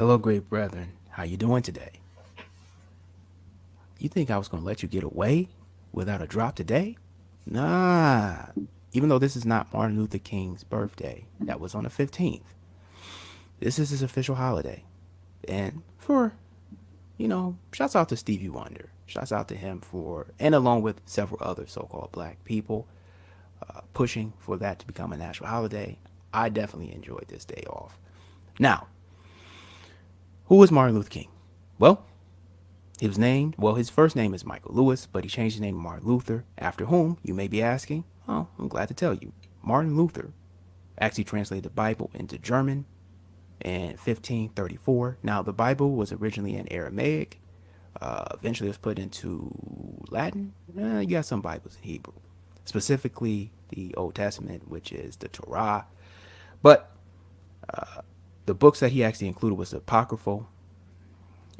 Hello, great brethren. How you doing today? You think I was going to let you get away without a drop today? Nah. Even though this is not Martin Luther King's birthday, that was on the 15th. This is his official holiday. And shouts out to Stevie Wonder. Shouts out to him and along with several other so-called black people, pushing for that to become a national holiday. I definitely enjoyed this day off. Now, who was Martin Luther King? Well, his first name is Michael Lewis, but he changed his name to Martin Luther, after whom, you may be asking. Oh, I'm glad to tell you. Martin Luther actually translated the Bible into German in 1534. Now, the Bible was originally in Aramaic. Eventually, it was put into Latin. You got some Bibles in Hebrew, specifically the Old Testament, which is the Torah. But the books that he actually included was the Apocryphal,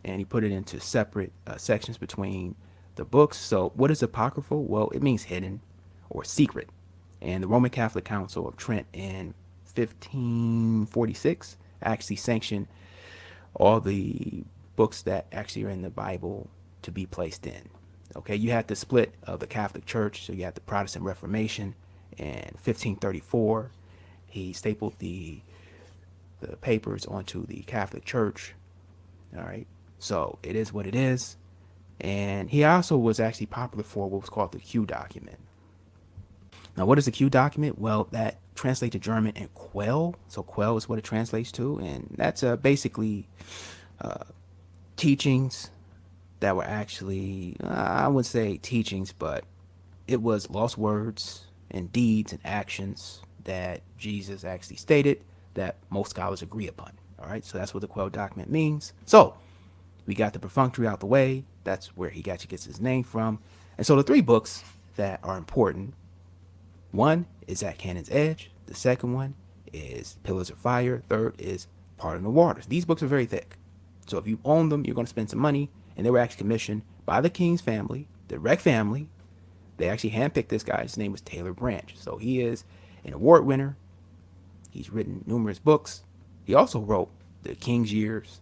and he put it into separate sections between the books. So what is apocryphal? Well, it means hidden or secret. And the Roman Catholic Council of Trent in 1546 actually sanctioned all the books that actually are in the Bible to be placed in. Okay, you had the split of the Catholic Church, so you had the Protestant Reformation in 1534. He stapled the papers onto the Catholic Church. All right, so it is what it is. And he also was actually popular for what was called the Q document. Now, what is the Q document? Well, that translates to German and Quell. So Quell is what it translates to. And that's basically teachings that were actually, I would say teachings, but it was lost words and deeds and actions that Jesus actually stated that most scholars agree upon. All right, so that's what the Quell document means. So we got the perfunctory out the way. That's where he actually gets his name from. And so the three books that are important, one is At Cannon's Edge. The second one is Pillars of Fire. Third is Pardon the Waters. These books are very thick. So if you own them, you're going to spend some money. And they were actually commissioned by the King's family, the Wreck family. They actually handpicked this guy. His name was Taylor Branch. So he is an award winner. He's written numerous books. He also wrote The King's Years.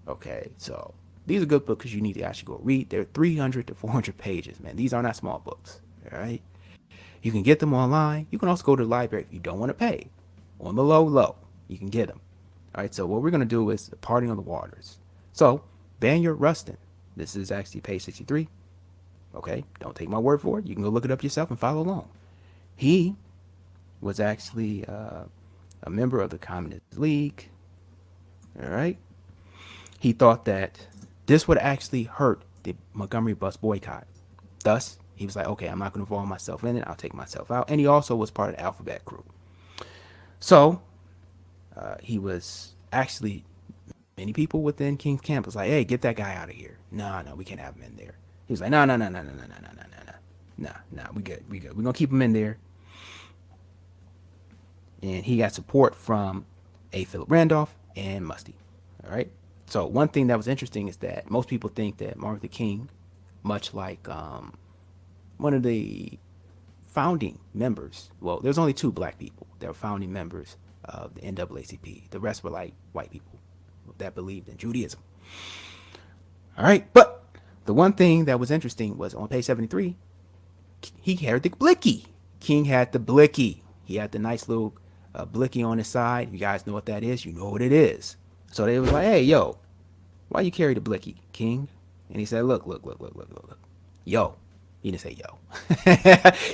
Okay, so these are good books because you need to actually go read. They're 300 to 400 pages, man. These are not small books, all right? You can get them online. You can also go to the library if you don't want to pay. On the low, you can get them. All right, so what we're going to do is Parting on the Waters. So, Banyard Rustin. This is actually page 63. Okay, don't take my word for it. You can go look it up yourself and follow along. He was actually a member of the Communist League. All right. He thought that this would actually hurt the Montgomery bus boycott. Thus, he was like, okay, I'm not going to involve myself in it. I'll take myself out. And he also was part of the Alphabet Crew. So, he was actually, many people within King's camp was like, hey, get that guy out of here. No, we can't have him in there. He was like, no, we good. We're going to keep him in there. And he got support from A. Philip Randolph and Musty. All right. So one thing that was interesting is that most people think that Martin Luther King, much like one of the founding members, well, there's only two black people that were founding members of the NAACP. The rest were like white people that believed in Judaism. All right. But the one thing that was interesting was on page 73, he had the blicky. King had the blicky. He had the nice little blicky on his side. You guys know what that is. You know what it is. So they was like, hey, yo, why you carry the blicky, King? And he said, look. Yo. He didn't say yo.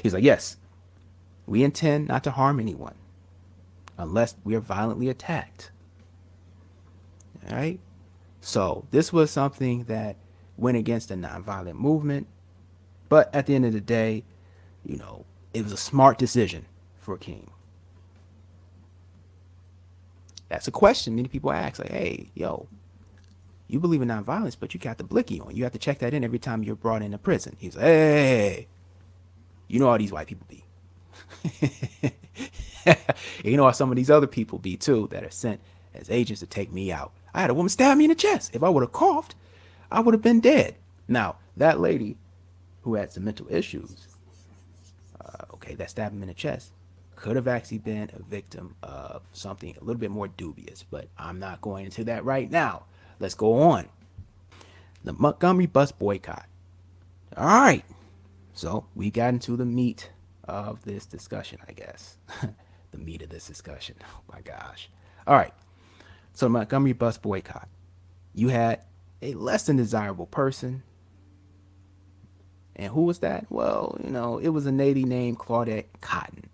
He's like, yes, we intend not to harm anyone unless we are violently attacked. All right. So this was something that went against the nonviolent movement. But at the end of the day, it was a smart decision for King. That's a question many people ask. Like, hey, yo, you believe in nonviolence, but you got the blicky on. You have to check that in every time you're brought into prison. He's like, hey, you know how these white people be. You know how some of these other people be, too, that are sent as agents to take me out. I had a woman stab me in the chest. If I would have coughed, I would have been dead. Now, that lady who had some mental issues, that stabbed him in the chest, could have actually been a victim of something a little bit more dubious, but I'm not going into that right now. Let's go on. The Montgomery bus boycott. All right. So we got into the meat of this discussion, I guess. The meat of this discussion. Oh my gosh. All right. So the Montgomery bus boycott. You had a less than desirable person. And who was that? Well, it was a lady named Claudette Cotton.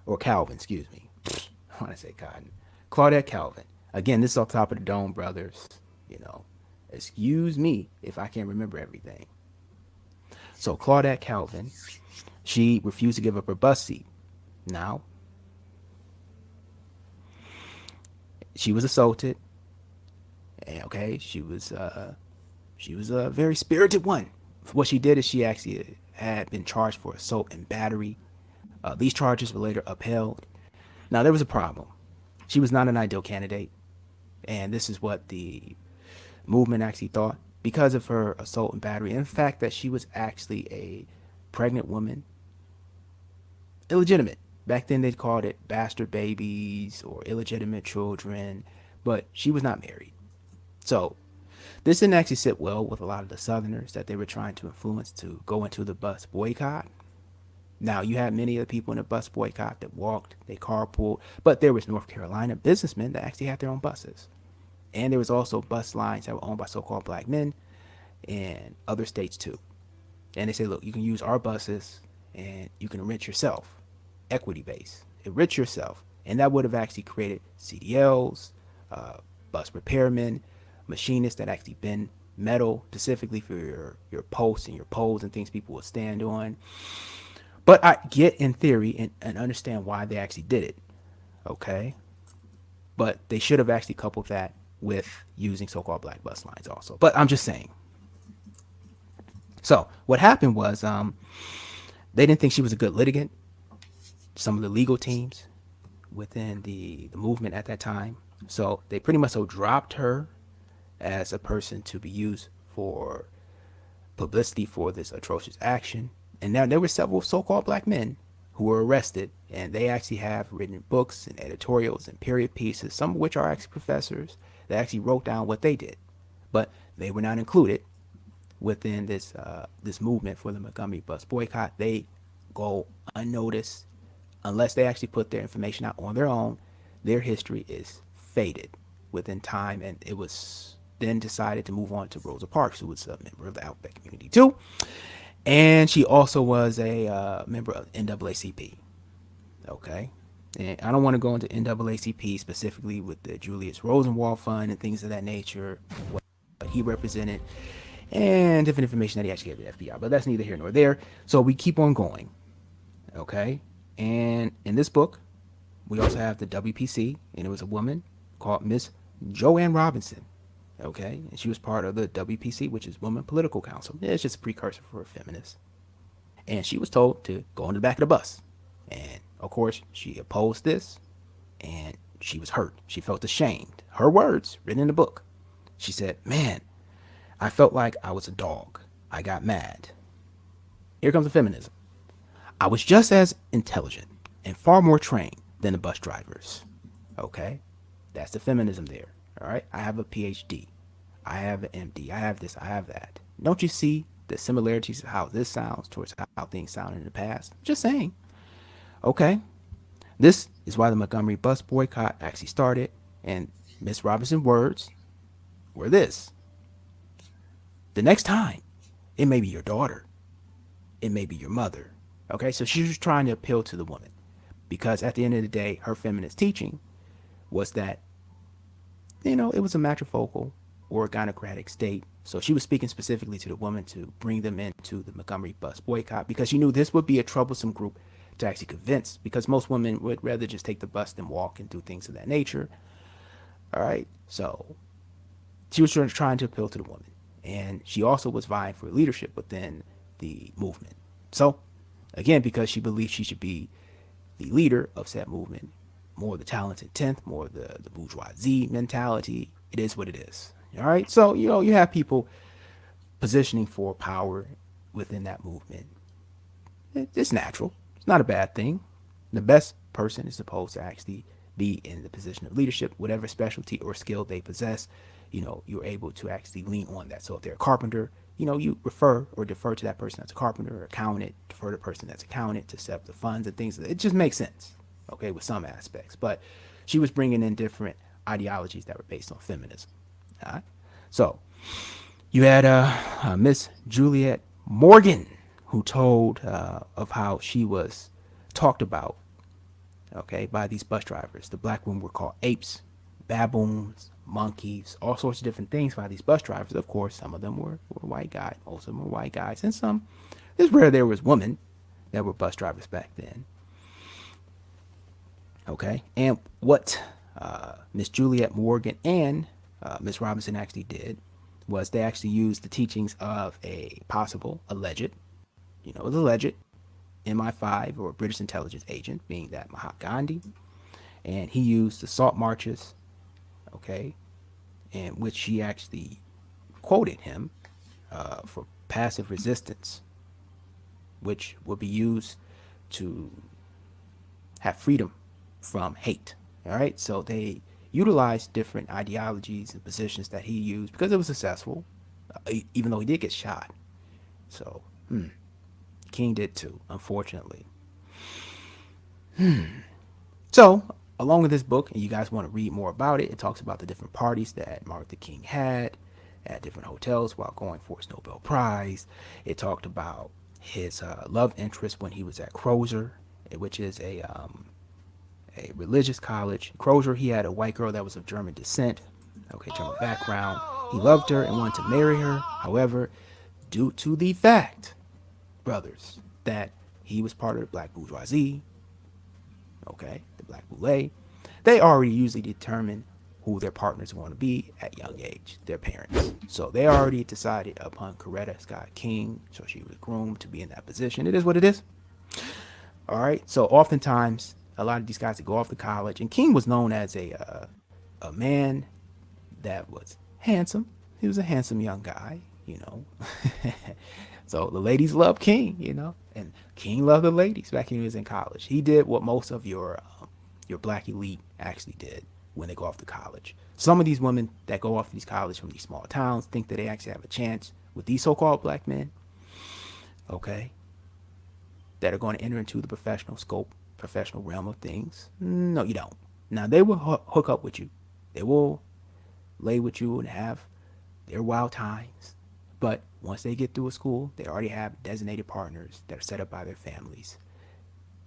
Or Calvin, excuse me. I want to say Cotton. Claudette Calvin. Again, this is off top of the dome, brothers. You know, excuse me if I can't remember everything. So Claudette Calvin, she refused to give up her bus seat. Now, she was assaulted. And okay, she was a very spirited one. What she did is she actually had been charged for assault and battery. These charges were later upheld. Now there was a problem. She was not an ideal candidate, and this is what the movement actually thought because of her assault and battery, and the fact that she was actually a pregnant woman, illegitimate. Back then they called it bastard babies or illegitimate children, but she was not married. So this didn't actually sit well with a lot of the Southerners that they were trying to influence to go into the bus boycott. Now, you had many of the people in the bus boycott that walked, they carpooled, but there was North Carolina businessmen that actually had their own buses. And there was also bus lines that were owned by so-called black men in other states too. And they say, look, you can use our buses and you can enrich yourself, equity based, enrich yourself. And that would have actually created CDLs, bus repairmen, machinists that actually bend metal specifically for your posts and your poles and things people will stand on. But I get in theory and understand why they actually did it. Okay. But they should have actually coupled that with using so-called black bus lines also. But I'm just saying. So what happened was they didn't think she was a good litigant. Some of the legal teams within the movement at that time. So they pretty much so dropped her as a person to be used for publicity for this atrocious action. And now there were several so-called black men who were arrested, and they actually have written books and editorials and period pieces, some of which are actually professors that actually wrote down what they did, but they were not included within this movement for the Montgomery bus boycott. They go unnoticed unless they actually put their information out on their own. Their history is faded within time, and it was then decided to move on to Rosa Parks, who was a member of the Outback community too. And she also was a member of NAACP. Okay. And I don't want to go into NAACP specifically with the Julius Rosenwald Fund and things of that nature, what he represented, and different information that he actually gave to the FBI. But that's neither here nor there. So we keep on going. Okay. And in this book, we also have the WPC, and it was a woman called Miss Joanne Robinson. Okay, and she was part of the WPC, which is Women Political Council. It's just a precursor for a feminist. And she was told to go in the back of the bus. And of course, she opposed this, and she was hurt. She felt ashamed. Her words, written in the book. She said, "Man, I felt like I was a dog. I got mad." Here comes the feminism. "I was just as intelligent and far more trained than the bus drivers." Okay, that's the feminism there. All right, I have a PhD, I have an MD, I have this, I have that. Don't you see the similarities of how this sounds towards how things sounded in the past? Just saying. Okay, this is why the Montgomery bus boycott actually started, and Miss Robinson's words were this: "The next time, it may be your daughter, it may be your mother." Okay, so she was trying to appeal to the woman, because at the end of the day, her feminist teaching was that it was a matrifocal or a gynocratic state. So she was speaking specifically to the woman to bring them into the Montgomery bus boycott, because she knew this would be a troublesome group to actually convince, because most women would rather just take the bus than walk and do things of that nature. All right. So she was trying to appeal to the woman, and she also was vying for leadership within the movement. So again, because she believed she should be the leader of said movement, more the talented 10th, more the bourgeoisie mentality. It is what it is. All right. So, you have people positioning for power within that movement. It's natural. It's not a bad thing. The best person is supposed to actually be in the position of leadership, whatever specialty or skill they possess, you're able to actually lean on that. So if they're a carpenter, you refer or defer to that person that's a carpenter, or accountant, defer to the person that's accountant to set up the funds and things. It just makes sense, okay, with some aspects. But she was bringing in different ideologies that were based on feminism. All right. So you had Miss Juliet Morgan, who told of how she was talked about, okay, by these bus drivers. The black women were called apes, baboons, monkeys, all sorts of different things by these bus drivers. Of course, some of them were white guys, most of them were white guys, and some, it's rare there was women that were bus drivers back then. Okay, and what Miss Juliet Morgan and Miss Robinson actually did was they actually used the teachings of a possible alleged, it was alleged MI5 or British intelligence agent, being that Mahatma Gandhi, and he used the salt marches, okay, in which she actually quoted him for passive resistance, which would be used to have freedom from hate. All right, so they utilized different ideologies and positions that he used because it was successful, even though he did get shot. So, King did too, unfortunately. So, along with this book, and you guys want to read more about it, it talks about the different parties that Martin Luther King had at different hotels while going for his Nobel Prize. It talked about his love interest when he was at Crozer, which is a religious college. Crozer, he had a white girl that was of German descent, okay, German background. He loved her and wanted to marry her. However, due to the fact, brothers, that he was part of the black bourgeoisie, okay, the black boule, they already usually determine who their partners want to be at young age, their parents. So they already decided upon Coretta Scott King, so she was groomed to be in that position. It is what it is. All right. So oftentimes, a lot of these guys that go off to college, and King was known as a man that was handsome. He was a handsome young guy, So the ladies loved King, and King loved the ladies back when he was in college. He did what most of your black elite actually did when they go off to college. Some of these women that go off to these colleges from these small towns think that they actually have a chance with these so-called black men, okay, that are going to enter into the professional realm of things. No, you don't. Now, they will hook up with you. They will lay with you and have their wild times. But once they get through a school, they already have designated partners that are set up by their families.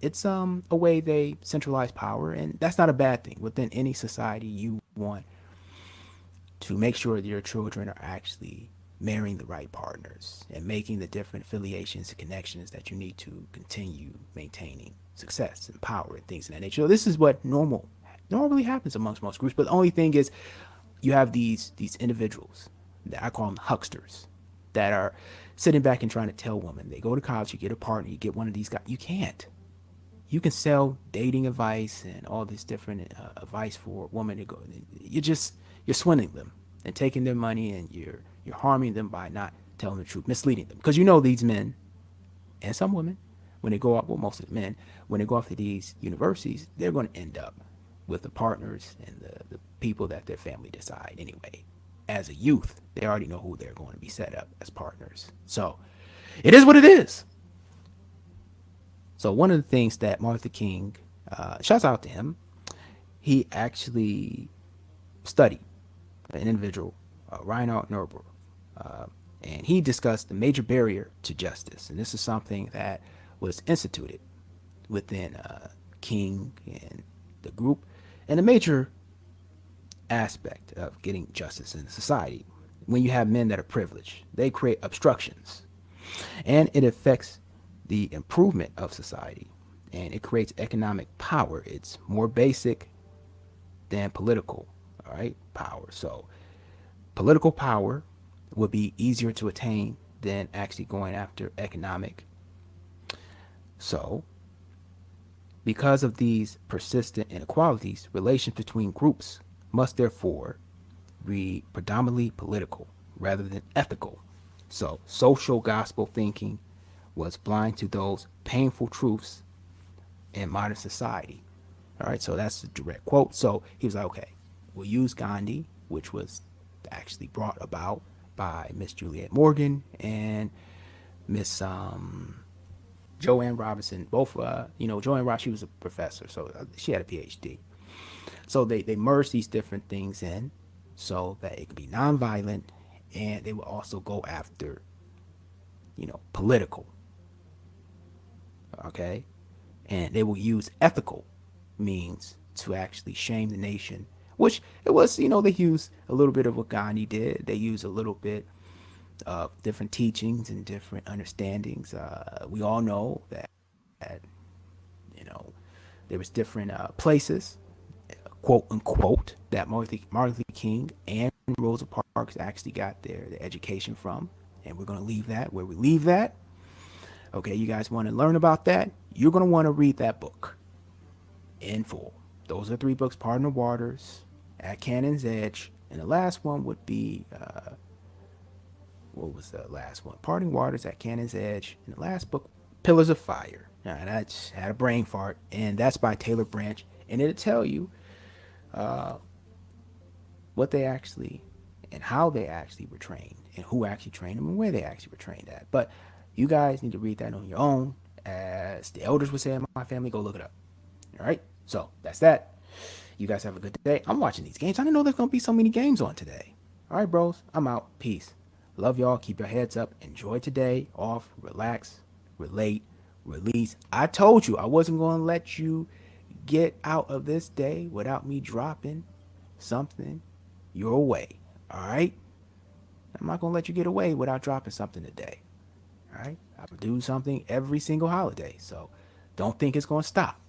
It's a way they centralize power, and that's not a bad thing. Within any society, you want to make sure that your children are actually marrying the right partners and making the different affiliations and connections that you need to continue maintaining success and power and things of that nature. So this is what normally happens amongst most groups. But the only thing is, you have these individuals that I call them hucksters that are sitting back and trying to tell women, they go to college, you get a partner, you get one of these guys. You can't. You can sell dating advice and all this different advice for a woman to go. You're swindling them and taking their money, and you're harming them by not telling the truth, misleading them. Because these men and some women, when they go off, well, most of the men, when they go off to these universities, they're going to end up with the partners and the people that their family decide anyway. As a youth, they already know who they're going to be set up as partners. So it is what it is. So one of the things that Martin Luther King, shouts out to him, he actually studied an individual, Reinhard Niebuhr, and he discussed the major barrier to justice. And this is something that was instituted within King and the group, and a major aspect of getting justice in society. When you have men that are privileged, they create obstructions, and it affects the improvement of society, and it creates economic power. It's more basic than political, all right, power. So political power would be easier to attain than actually going after economic. So because of these persistent inequalities, relations between groups must therefore be predominantly political rather than ethical. So social gospel thinking was blind to those painful truths in modern society. All right, so that's a direct quote. So he was like, okay, we'll use Gandhi, which was actually brought about by Miss Juliet Morgan and Miss Joanne Robinson. Both, Joanne Ross, she was a professor, so she had a PhD. So they merged these different things in so that it could be nonviolent, and they would also go after, political, okay? And they will use ethical means to actually shame the nation, which it was, they use a little bit of what Gandhi did. They use a little bit of different teachings and different understandings. We all know that, you know, there was different places, quote unquote, that Martin Luther King and Rosa Parks actually got their education from. And we're going to leave that where we leave that. Okay, you guys want to learn about that? You're going to want to read that book in full. Those are three books: Pardon the Waters, At Cannon's Edge, and the last one would be, what was the last one? Parting Waters, At Cannon's Edge, and the last book, Pillars of Fire. Now, that's had a brain fart, and that's by Taylor Branch, and it'll tell you what they actually and how they actually were trained, and who actually trained them, and where they actually were trained at. But you guys need to read that on your own. As the elders would say in my family, go look it up. All right? So that's that. You guys have a good day. I'm watching these games. I didn't know there's going to be so many games on today. All right, bros. I'm out. Peace. Love y'all. Keep your heads up. Enjoy today. Off. Relax. Relate. Release. I told you I wasn't going to let you get out of this day without me dropping something your way. All right? I'm not going to let you get away without dropping something today. All right? I do something every single holiday. So don't think it's going to stop.